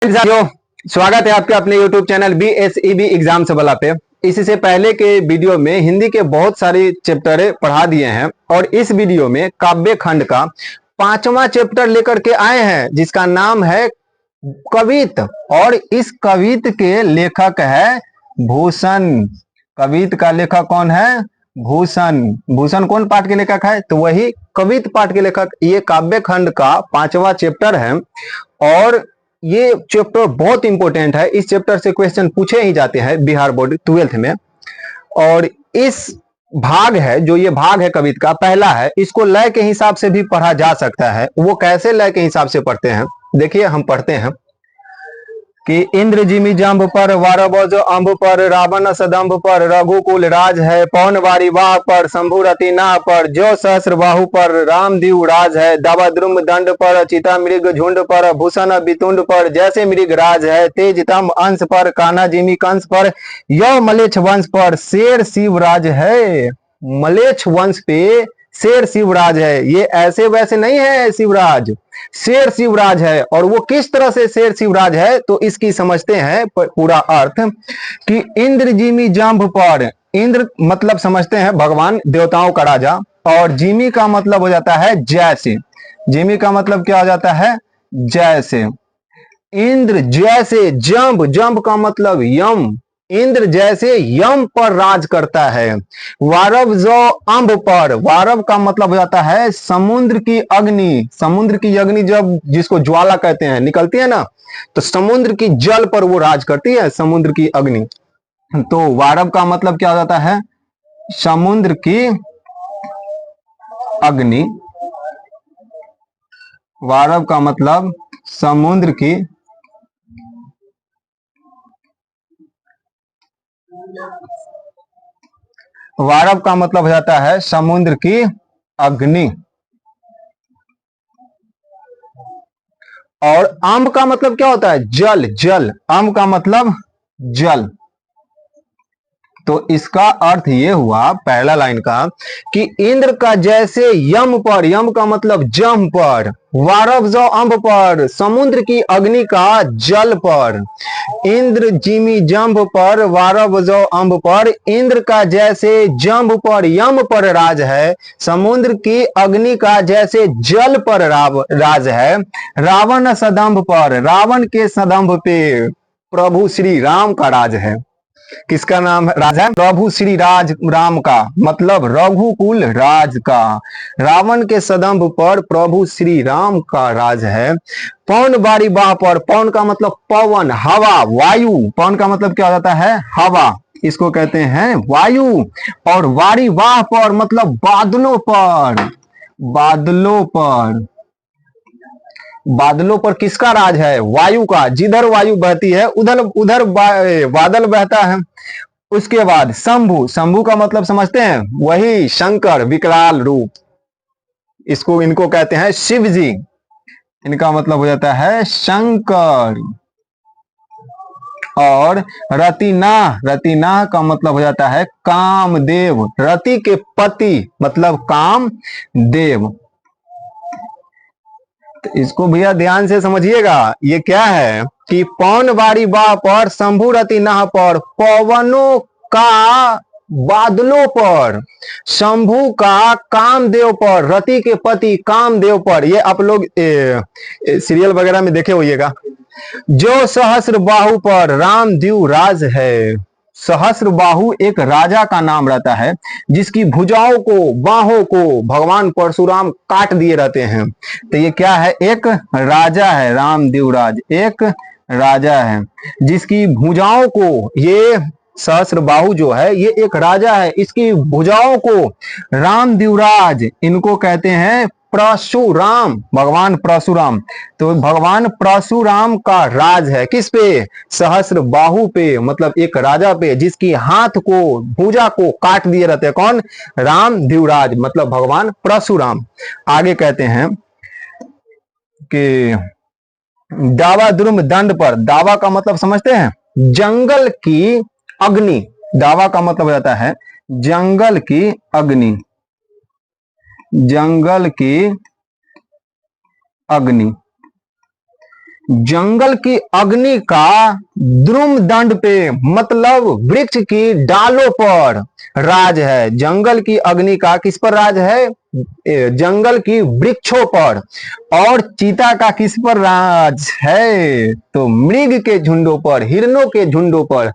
साथियों, स्वागत है आपके अपने YouTube चैनल BSEB एग्जाम सबला पे। इससे पहले के वीडियो में हिंदी के बहुत सारे चैप्टर पढ़ा दिए हैं और इस वीडियो में काव्य खंड का 5वां चैप्टर लेकर के आए हैं जिसका नाम है कवित। और इस कवित के लेखक है भूषण। कवित का लेखक कौन है? भूषण। भूषण कौन पाठ के लेखक है? तो वही कवित पाठ के लेखक। ये काव्य खंड का 5वां चैप्टर है और ये चैप्टर बहुत इंपॉर्टेंट है। इस चैप्टर से क्वेश्चन पूछे ही जाते हैं बिहार बोर्ड 12th में। और इस भाग है जो ये भाग है कवित का पहला है, इसको लय के हिसाब से भी पढ़ा जा सकता है। वो कैसे लय के हिसाब से पढ़ते हैं देखिए, हम पढ़ते हैं कि इंद्र जिमि जंभ पर वारबज अंब पर रावण सदंभ पर रघुकुल राज है पवन वारी वाह पर शंभु रति नाह पर जो सहस्र बाहु पर रामदीव राज है दावा द्रुम दंड पर चिता मृग झुंड पर भूषण बितुंड पर जैसे मृग राज है तेज तम अंश पर कान्हा जिमि कंस पर यौ मलेच्छ वंश पर शेर शिवराज है। मलेच्छ वंश पे शेर शिवराज है। ये ऐसे वैसे नहीं है शिवराज, शेर शिवराज है। और वो किस तरह से शेर शिवराज है तो इसकी समझते हैं पूरा अर्थ कि इंद्र जिमी जंभ पर, इंद्र मतलब समझते हैं भगवान देवताओं का राजा, और जिमी का मतलब हो जाता है जैसे। जिमी का मतलब क्या हो जाता है? जैसे। इंद्र जैसे जंभ, जंभ का मतलब यम, इंद्र जैसे यम पर राज करता है। वारव जो अंब पर, वारव का मतलब हो जाता है समुद्र की अग्नि। समुद्र की अग्नि जब जिसको ज्वाला कहते हैं निकलती है ना, तो समुद्र की जल पर वो राज करती है, समुद्र की अग्नि। तो वारव का मतलब क्या हो जाता है? समुद्र की अग्नि। वारव का मतलब समुद्र की वारव का मतलब हो जाता है समुद्र की अग्नि। और अंब का मतलब क्या होता है? जल। जल, अंब का मतलब जल। तो इसका अर्थ ये हुआ पहला लाइन का कि इंद्र का जैसे यम पर, यम का मतलब जम पर, वारव जो अंब पर, समुद्र की अग्नि का जल पर। इंद्र जिमी जंभ पर वारव जो अंब पर, इंद्र का जैसे जंभ पर यम पर राज है, समुद्र की अग्नि का जैसे जल पर राज है। रावण सदंभ पर, रावण के सदंभ पे प्रभु श्री राम का राज है। किसका नाम राज है? प्रभु श्री राज राम का, मतलब रघुकुल राज का। रावण के सदंभ पर प्रभु श्री राम का राज है। पवन बारी वाह पर, पवन का मतलब पवन, हवा, वायु। पवन का मतलब क्या हो जाता है? हवा, इसको कहते हैं वायु। और वारी वाह पर मतलब बादलों पर। बादलों पर, बादलों पर किसका राज है? वायु का। जिधर वायु बहती है उधर उधर बादल बहता है। उसके बाद शंभु, शंभु का मतलब समझते हैं? वही शंकर, विकराल रूप। इसको इनको कहते हैं शिव जी। इनका मतलब हो जाता है शंकर। और रतिनाह, रतिनाह का मतलब हो जाता है कामदेव। रति के पति मतलब कामदेव। तो इसको भैया ध्यान से समझिएगा। ये क्या है कि पवन बारी वाह पर, शंभु रति नाह पर, पवनों का बादलों पर, शंभु का कामदेव पर, रति के पति कामदेव पर। ये आप लोग सीरियल वगैरह में देखे होइएगा। जो सहस्र बाहु पर रामदीव राज है। सहस्र बाहु एक राजा का नाम रहता है जिसकी भुजाओं को, बाहों को भगवान परशुराम काट दिए रहते हैं। तो ये क्या है? एक राजा है। रामदीव राज एक राजा है जिसकी भुजाओं को, ये सहस्र बाहु जो है ये एक राजा है, इसकी भुजाओं को रामदीवराज, इनको कहते हैं परशुराम, भगवान परशुराम। तो भगवान परशुराम का राज है किस पे? सहस्र बाहु पे, मतलब एक राजा पे जिसकी हाथ को, भुजा को काट दिए रहते हैं। कौन? रामदीवराज, मतलब भगवान परशुराम। आगे कहते हैं कि दावा द्रुम दंड पर, दावा का मतलब समझते हैं? जंगल की अग्नि। दावा का मतलब हो जाता है जंगल की अग्नि। जंगल की अग्नि। जंगल की अग्नि का द्रुम दंड पे मतलब वृक्ष की डालों पर राज है। जंगल की अग्नि का किस पर राज है? जंगल की वृक्षों पर। और चीता का किस पर राज है? तो मृग के झुंडों पर, हिरणों के झुंडों पर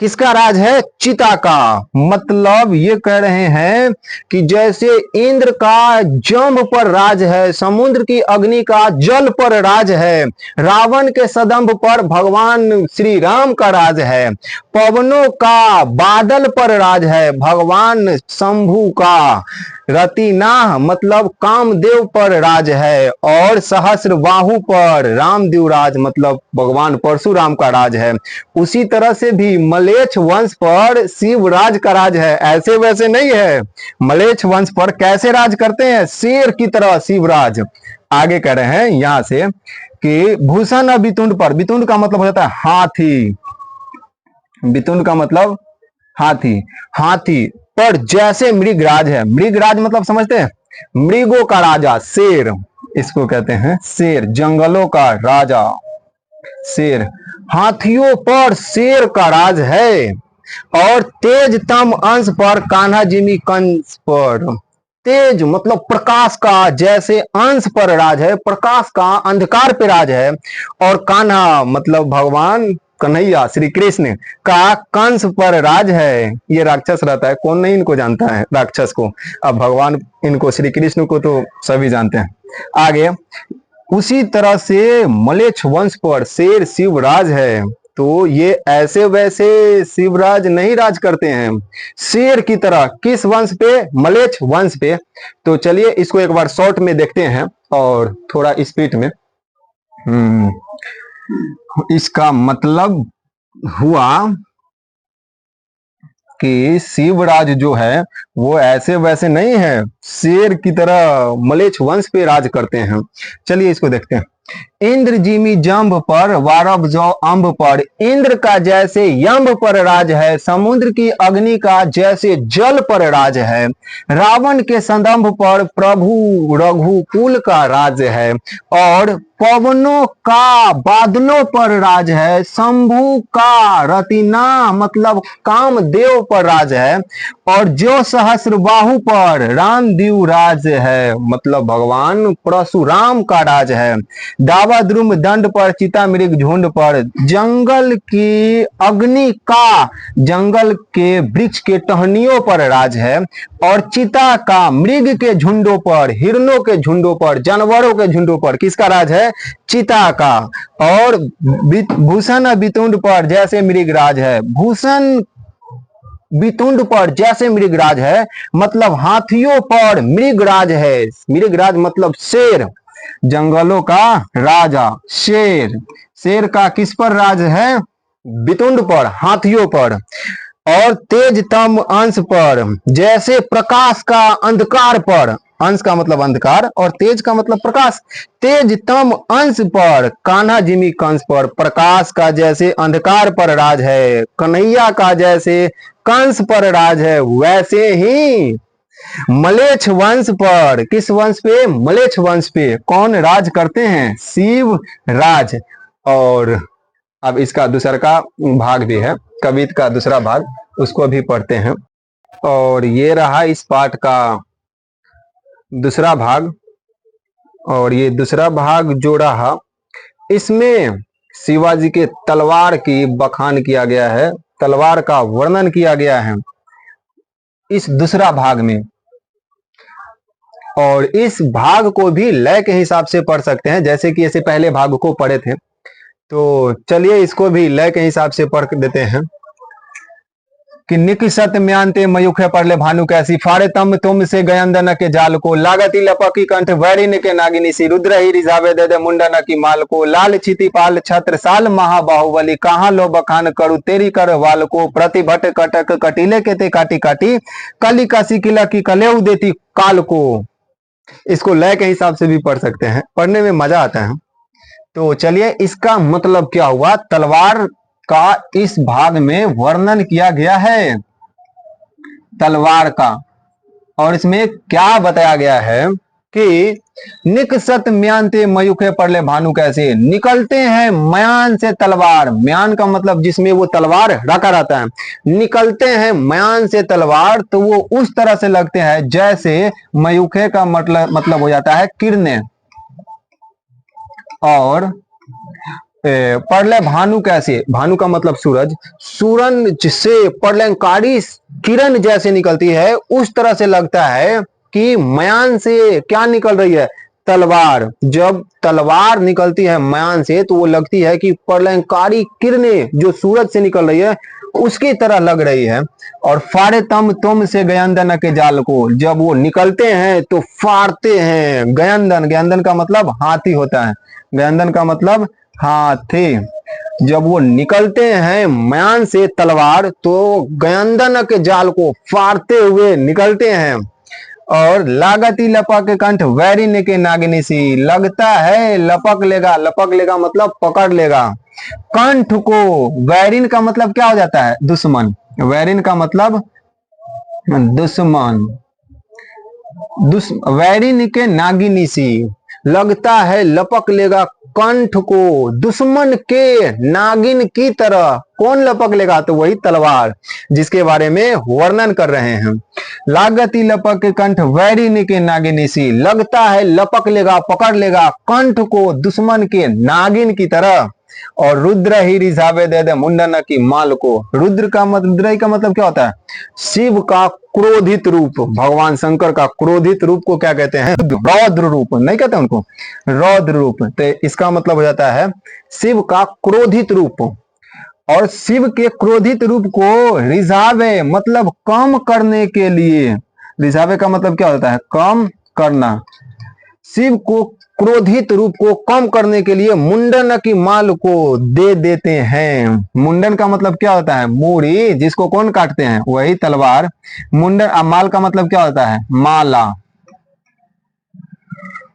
किसका राज है? चीता का। मतलब ये कह रहे हैं कि जैसे इंद्र का जंभ पर राज है, समुद्र की अग्नि का जल पर राज है, रावण के सदंभ पर भगवान श्री राम का राज है, पवनों का बादल पर राज है भगवान शंभु का, रतिनाह मतलब कामदेव पर राज है, और सहस्र बाहु पर रामदेव राज मतलब भगवान परशुराम का राज है। उसी तरह से भी मलेच्छ वंश पर शिवराज का राज है। ऐसे वैसे नहीं है, मलेच्छ वंश पर कैसे राज करते हैं? शेर की तरह शिवराज। आगे कह रहे हैं यहां से कि भूषण बितुंड पर, बितुंड का मतलब हो जाता है हाथी, बितुंड का मतलब हाथी, हाथी पर जैसे मृगराज है। मृगराज मतलब समझते हैं? मृगों का राजा शेर, इसको कहते हैं शेर, जंगलों का राजा शेर। हाथियों पर शेर का राज है। और तेजतम अंश पर कान्हा जिमी कंस पर, तेज मतलब प्रकाश का जैसे अंश पर राज है, प्रकाश का अंधकार पे राज है। और कान्हा मतलब भगवान कन्हैया श्री कृष्ण का कंस पर राज है। ये राक्षस रहता है, कौन नहीं इनको जानता है राक्षस को, अब भगवान इनको श्री कृष्ण को तो सभी जानते हैं। आगे उसी तरह से मलेच्छ वंश पर शेर शिवराज है। तो ये ऐसे वैसे शिवराज नहीं राज करते हैं, शेर की तरह। किस वंश पे? मलेच्छ वंश पे। तो चलिए इसको एक बार शॉर्ट में देखते हैं और थोड़ा स्पीड में। इसका मतलब हुआ कि शिवराज जो है वो ऐसे वैसे नहीं है, शेर की तरह मलेच्छ वंश पे राज करते हैं। चलिए इसको देखते हैं। इंद्र जिमी जंभ पर वारब जो अंब पर, इंद्र का जैसे यंभ पर राज है, समुद्र की अग्नि का जैसे जल पर राज है, रावण के संदंभ पर प्रभु रघुकुल का राज है, और पवनों का बादलों पर राज है, शंभु का रतिना मतलब कामदेव पर राज है, और जो सहस्र बाहु पर रामदेव राज है मतलब भगवान परशुराम का राज है, दावा द्रुम दंड पर चिता मृग झुंड पर, जंगल की अग्नि का जंगल के वृक्ष के टहनियों पर राज है, और चिता का मृग के झुंडों पर, हिरणों के झुंडों पर, जानवरों के झुंडों पर किसका राज है? चिता का। और भूषण बितुंड पर जैसे मृगराज है, भूषण बितुंड पर जैसे मृगराज है मतलब हाथियों पर मृगराज है, मृगराज मतलब शेर, जंगलों का राजा शेर। शेर का किस पर राज है? बितुंड पर, हाथियों पर। और तेजतम अंश पर जैसे प्रकाश का अंधकार पर, अंश का मतलब अंधकार और तेज का मतलब प्रकाश, तेजतम अंश पर कान्हा जिमी कंस पर, प्रकाश का जैसे अंधकार पर राज है, कन्हैया का जैसे कंस पर राज है, वैसे ही मलेच्छ वंश पर, किस वंश पे? मलेच्छ वंश पे कौन राज करते हैं? शिव राज। और अब इसका दूसरा का भाग भी है, कविता का दूसरा भाग, उसको भी पढ़ते हैं। और ये रहा इस पाठ का दूसरा भाग। और ये दूसरा भाग जो रहा इसमें शिवाजी के तलवार की बखान किया गया है, तलवार का वर्णन किया गया है इस दूसरा भाग में। और इस भाग को भी लय के हिसाब से पढ़ सकते हैं, जैसे कि ऐसे पहले भाग को पढ़े थे। तो चलिए इसको भी लय के हिसाब से पढ़ देते हैं कि निकसत म्यांते मयुख पढ़ले भानु कैसी, फाड़े तम तुम से गयंदन के जाल को, लागती लपकी कंठ वैरिन के नागिनी सी, रुद्र ही रिझावे दे दे मुंडन की माल को, लाल छिति पाल छत्र साल महाबाहुबली, कहाँ लो बखान करू तेरी कर वाल को, प्रतिभट कटक कटिले के ते काटी काटी, कली का सिकिला की कलेऊ देती काल को। इसको लय के हिसाब से भी पढ़ सकते हैं, पढ़ने में मजा आता है। तो चलिए इसका मतलब क्या हुआ, तलवार का इस भाग में वर्णन किया गया है तलवार का। और इसमें क्या बताया गया है कि निकसत म्यांते मयूखे पड़ले भानु कैसे, निकलते हैं म्यान से तलवार, म्यान का मतलब जिसमें वो तलवार रखा रहता है, निकलते हैं म्यान से तलवार, तो वो उस तरह से लगते हैं जैसे मयूखे का मतलब हो जाता है किरणें, और पड़ले भानु कैसे, भानु का मतलब सूरज, सूरज से प्रलयंकारी किरण जैसे निकलती है, उस तरह से लगता है कि म्यान से क्या निकल रही है, तलवार। जब तलवार निकलती है म्यान से तो वो लगती है कि प्रलयंकारी किरणें जो सूरज से निकल रही है उसकी तरह लग रही है। और फाड़े तुम से गयंदन के जाल को, जब वो निकलते हैं तो फाड़ते हैं, गयंदन, गयंदन का मतलब हाथी होता है, गयंदन का मतलब हाथी। जब वो निकलते हैं म्यान से तलवार तो गयंदन के जाल को फाड़ते हुए निकलते हैं। और लागती लपक कंठ वैरिन के नागिनी सी, लगता है लपक लेगा, लपक लेगा मतलब पकड़ लेगा, कंठ को, वैरिन का मतलब क्या हो जाता है, दुश्मन, वैरिन का मतलब दुश्मन, वैरिन के नागिनी सी, लगता है लपक लेगा कंठ को दुश्मन के नागिन की तरह। कौन लपक लेगा, तो वही तलवार जिसके बारे में वर्णन कर रहे हैं। लागती लपक कंठ वैरिन के नागिनी सी, लगता है लपक लेगा, पकड़ लेगा कंठ को दुश्मन के नागिन की तरह। और रुद्र ही रिझावे दे दे मुंडन की माल को, रुद्र का मतलब क्या होता है, शिव का क्रोधित रूप, भगवान शंकर का क्रोधित रूप को क्या कहते हैं, रौद्र रूप, नहीं कहते उनको, रौद्र रूप, तो इसका मतलब हो जाता है शिव का क्रोधित रूप। और शिव के क्रोधित रूप को रिझावे मतलब कम करने के लिए, रिझावे का मतलब क्या होता है, कम करना, शिव को क्रोधित रूप को कम करने के लिए मुंडन की माल को दे देते हैं। मुंडन का मतलब क्या होता है, मूड़ी, जिसको कौन काटते हैं, वही तलवार। मुंडन, माल का मतलब क्या होता है, माला।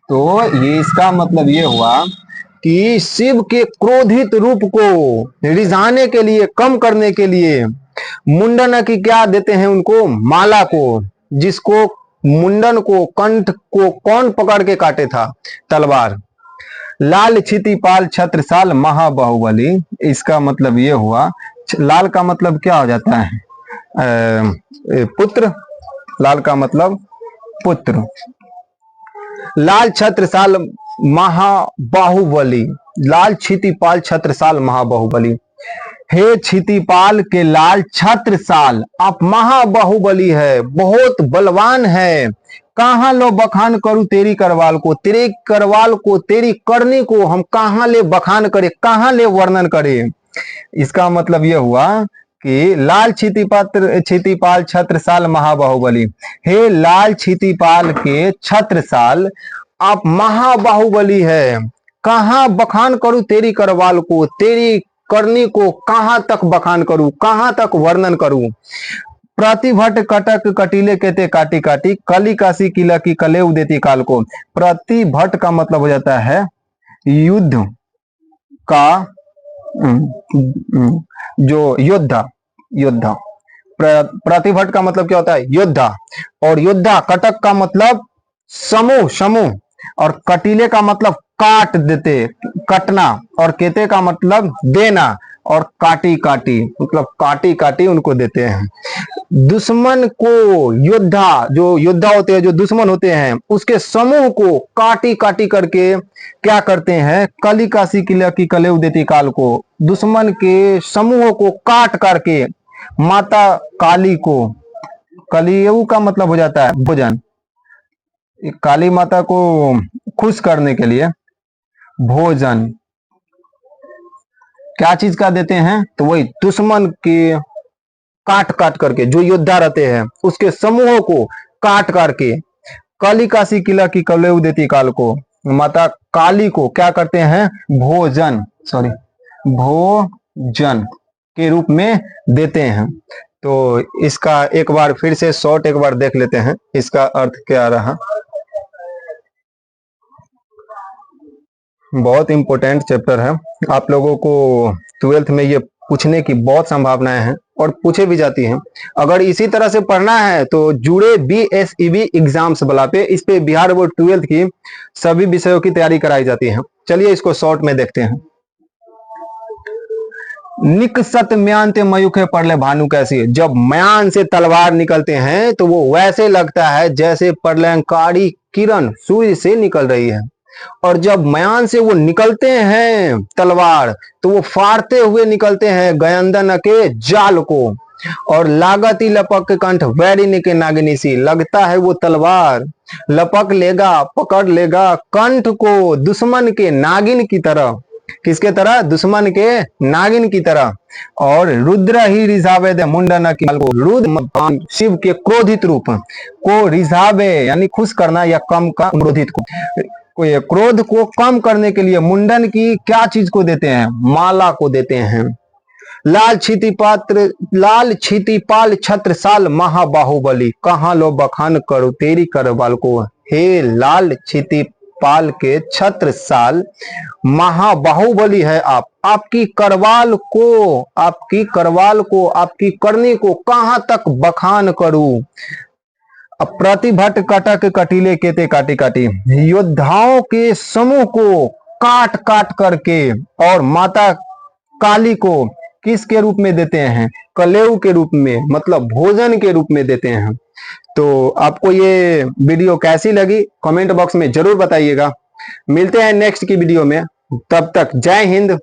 तो ये इसका मतलब ये हुआ कि शिव के क्रोधित रूप को रिझाने के लिए, कम करने के लिए मुंडन की क्या देते हैं उनको, माला को, जिसको मुंडन को, कंठ को कौन पकड़ के काटे था, तलवार। लाल क्षितिपाल छत्रसाल महाबाहुबली, इसका मतलब ये हुआ, लाल का मतलब क्या हो जाता है, पुत्र, लाल का मतलब पुत्र। लाल छत्रसाल महाबाहुबली, लाल क्षितिपाल छत्रसाल महाबाहुबली, हे क्षितिपाल के लाल छत्रसाल, आप महाबाहुबली है, बहुत बलवान है, कहां लो बखान करूं तेरी करवाल को, तेरे करवाल को, तेरी करनी को हम कहां ले बखान करें, कहां ले वर्णन करें। इसका मतलब यह हुआ कि लाल क्षितिपाल छत्रसाल महाबाहुबली, हे लाल क्षितिपाल के छत्रसाल, आप महाबाहुबली है, कहां बखान करूं तेरी करवाल को, तेरी करनी को कहां तक बखान करूं, कहां तक वर्णन करूं। प्रतिभट कटक कटीले कहते काटी काटी, कली काशी किला की कले उदेती काल को। प्रतिभट का मतलब हो जाता है युद्ध का, जो योद्धा, योद्धा। प्रतिभट का मतलब क्या होता है, योद्धा। और योद्धा, कटक का मतलब समूह, समूह। और कटीले का मतलब काट देते, कटना। और केते का मतलब देना। और काटी काटी मतलब काटी काटी उनको देते हैं। दुश्मन को, योद्धा, जो योद्धा होते हैं, जो दुश्मन होते हैं, उसके समूह को काटी काटी करके क्या करते हैं, कली काशी किला की कले उदेती काल को, दुश्मन के समूह को काट करके माता काली को, कलियु का मतलब हो जाता है भोजन, काली माता को खुश करने के लिए भोजन क्या चीज का देते हैं, तो वही दुश्मन के काट काट करके, जो योद्धा रहते हैं उसके समूहों को काट करके, काली काशी किला की कलेऊ देती काल को, माता काली को क्या करते हैं, भोजन, सॉरी, भोजन के रूप में देते हैं। तो इसका एक बार फिर से शॉर्ट एक बार देख लेते हैं, इसका अर्थ क्या रहा। बहुत इंपॉर्टेंट चैप्टर है, आप लोगों को 12th में ये पूछने की बहुत संभावनाएं हैं। और पूछे भी जाती हैं। अगर इसी तरह से पढ़ना है तो जुड़े BSEB एग्जाम्स वाला पे, इस पे बिहार बोर्ड 12th की सभी विषयों की तैयारी कराई जाती है। चलिए इसको शॉर्ट में देखते हैं। निकसत म्यान ते मयूखे पढ़ले भानु कैसी। जब म्यान से तलवार निकलते हैं तो वो वैसे लगता है जैसे प्रलयंकारी किरण सूर्य से निकल रही है, और जब म्यान से वो निकलते हैं तलवार तो वो फाड़ते हुए निकलते हैं गयंदन के जाल को। और लागत ही लपक के कंठ वैरिणी के नागिनी सी। लगता है वो तलवार लपक लेगा, पकड़ लेगा कंठ को दुश्मन के नागिन की तरह। किसके तरह? दुश्मन के नागिन की तरह। और रुद्र ही रिझावे दे मुंडन की को। रुद्र शिव के क्रोधित रूप को रिझावे यानी खुश करना या कम का क्रोधित को, क्रोध को कम करने के लिए मुंडन की क्या चीज को देते हैं? माला को देते हैं। लाल क्षितिपाल छत्रसाल महाबाहुबली। कहाँ लो बखान करो तेरी करवाल को। हे लाल क्षितिपाल के छत्रसाल महाबाहुबली है आप। आपकी करवाल को, आपकी करनी को कहां तक बखान करूं। प्रतिभट कटक कटीले केते काटी काटी। योद्धाओं के समूह को काट काट करके और माता काली को किसके रूप में देते हैं? कलेऊ के रूप में, मतलब भोजन के रूप में देते हैं। तो आपको ये वीडियो कैसी लगी कमेंट बॉक्स में जरूर बताइएगा। मिलते हैं नेक्स्ट की वीडियो में, तब तक जय हिंद,